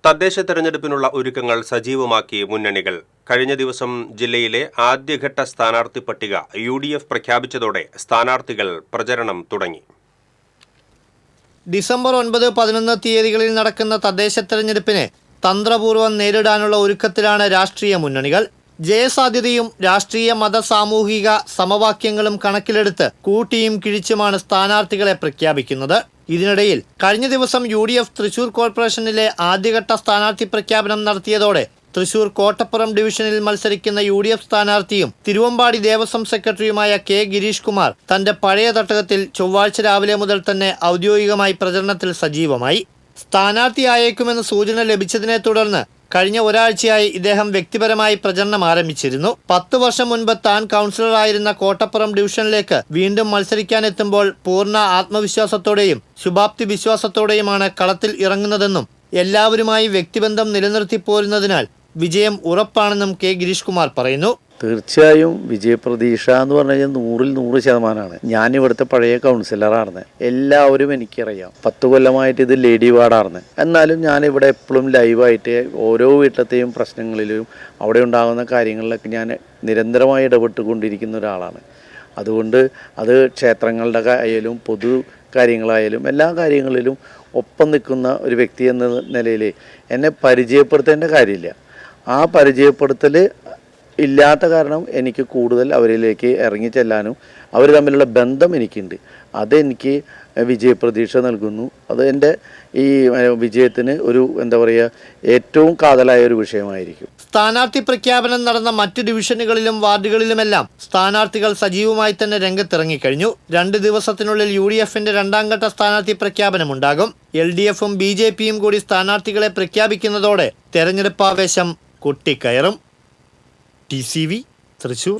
തദ്ദേശ തെരഞ്ഞെടുപ്പിനുള്ള ഒരുക്കങ്ങൾ സജീവമാക്കി മുന്നണികൾ. കഴിഞ്ഞ ദിവസം ജില്ലയിലെ ആദ്യഘട്ട സ്ഥാനാർത്ഥി പട്ടിക UDF പ്രഖ്യാപിച്ചതോടെ സ്ഥാനാർത്ഥികൾ പ്രചരണം തുടങ്ങി. ഡിസംബർ 9, 11 തീയതികളിൽ നടക്കുന്ന തദ്ദേശ തെരഞ്ഞെടുപ്പിനെ തന്ത്രപൂർവ്വം നേരിടാനുള്ള ഒരുക്കത്തിലാണ് രാഷ്ട്രീയ മുന്നണികൾ. ജയസാധ്യതയും രാഷ്ട്രീയ മത സാമൂഹിക സമവാക്യങ്ങളും കണക്കിലെടുത്ത് കൂട്ടിയും കിഴിച്ചുമാണ് സ്ഥാനാർത്ഥികളെ പ്രഖ്യാപിക്കുന്നത്. ഇതിനിടയിൽ കഴിഞ്ഞ ദിവസം UDF തൃശൂർ കോർപ്പറേഷനിലെ ആദ്യഘട്ട സ്ഥാനാർത്ഥി പ്രഖ്യാപനം നടത്തിയതോടെ തൃശൂർ കോട്ടപ്പുറം ഡിവിഷനിൽ മത്സരിക്കുന്ന UDF സ്ഥാനാർത്ഥിയും തിരുവമ്പാടി ദേവസ്വം സെക്രട്ടറിയുമായ K. ഗിരീഷ് കുമാർ തന്റെ പഴയ തട്ടകത്തിൽ ചൊവ്വാഴ്ച രാവിലെ മുതൽ തന്നെ ഔദ്യോഗികമായി പ്രചരണത്തിൽ സജീവമായി. സ്ഥാനാർത്ഥിയായേക്കുമെന്ന് സൂചന ലഭിച്ചതിനെ തുടർന്ന് കഴിഞ്ഞ ഒരാഴ്ചയായി ഇദ്ദേഹം വ്യക്തിപരമായി പ്രചരണം ആരംഭിച്ചിരുന്നു. 10 വർഷം മുൻപ് താൻ കൗൺസിലറായിരുന്ന കോട്ടപ്പുറം ഡിവിഷനിലേക്ക് വീണ്ടും മത്സരിക്കാനെത്തുമ്പോൾ പൂർണ്ണ ആത്മവിശ്വാസത്തോടെയും ശുഭാപ്തി വിശ്വാസത്തോടെയുമാണ് കളത്തിൽ ഇറങ്ങുന്നതെന്നും എല്ലാവരുമായി വ്യക്തിബന്ധം നിലനിർത്തി പോരുന്നതിനാൽ വിജയം ഉറപ്പാണെന്നും K. ഗിരീഷ് കുമാർ പറയുന്നു. തീർച്ചയായും വിജയപ്രതീക്ഷ എന്ന് പറഞ്ഞു കഴിഞ്ഞാൽ 100% ഞാൻ ഇവിടുത്തെ പഴയ കൗൺസിലറാണ്. എല്ലാവരും എനിക്കറിയാം. 10 കൊല്ലമായിട്ട് ഇത് ലേഡി വാർഡാണ്. എന്നാലും ഞാൻ ഇവിടെ എപ്പോഴും ലൈവായിട്ട് ഓരോ വീട്ടിലത്തെയും പ്രശ്നങ്ങളിലും അവിടെ ഉണ്ടാകുന്ന കാര്യങ്ങളിലൊക്കെ ഞാൻ നിരന്തരമായി ഇടപെട്ടുകൊണ്ടിരിക്കുന്ന ഒരാളാണ്. അതുകൊണ്ട് അത് ക്ഷേത്രങ്ങളുടെ ആയാലും പൊതു കാര്യങ്ങളായാലും എല്ലാ കാര്യങ്ങളിലും ഒപ്പം നിൽക്കുന്ന ഒരു വ്യക്തി എന്ന നിലയിൽ എന്നെ പരിചയപ്പെടുത്തേണ്ട കാര്യമില്ല. ആ പരിചയപ്പെടുത്തൽ ഇല്ലാത്ത കാരണം എനിക്ക് കൂടുതൽ അവരിലേക്ക് ഇറങ്ങിച്ചെല്ലാനും അവർ തമ്മിലുള്ള ബന്ധം എനിക്കുണ്ട്. അതെനിക്ക് വിജയപ്രതീക്ഷ നൽകുന്നു. അത് എൻ്റെ ഈ വിജയത്തിന് ഒരു ഏറ്റവും കാതലായ ഒരു വിഷയമായിരിക്കും. സ്ഥാനാർത്ഥി പ്രഖ്യാപനം നടന്ന മറ്റു ഡിവിഷനുകളിലും വാർഡുകളിലുമെല്ലാം സ്ഥാനാർത്ഥികൾ സജീവമായി തന്നെ രംഗത്തിറങ്ങിക്കഴിഞ്ഞു. 2 ദിവസത്തിനുള്ളിൽ UDFന്റെ 2ാം ഘട്ട സ്ഥാനാർത്ഥി പ്രഖ്യാപനമുണ്ടാകും. LDFും BJPയും കൂടി സ്ഥാനാർത്ഥികളെ പ്രഖ്യാപിക്കുന്നതോടെ തെരഞ്ഞെടുപ്പ് ആവേശം കൊട്ടിക്കയറും. TCV തൃശൂർ.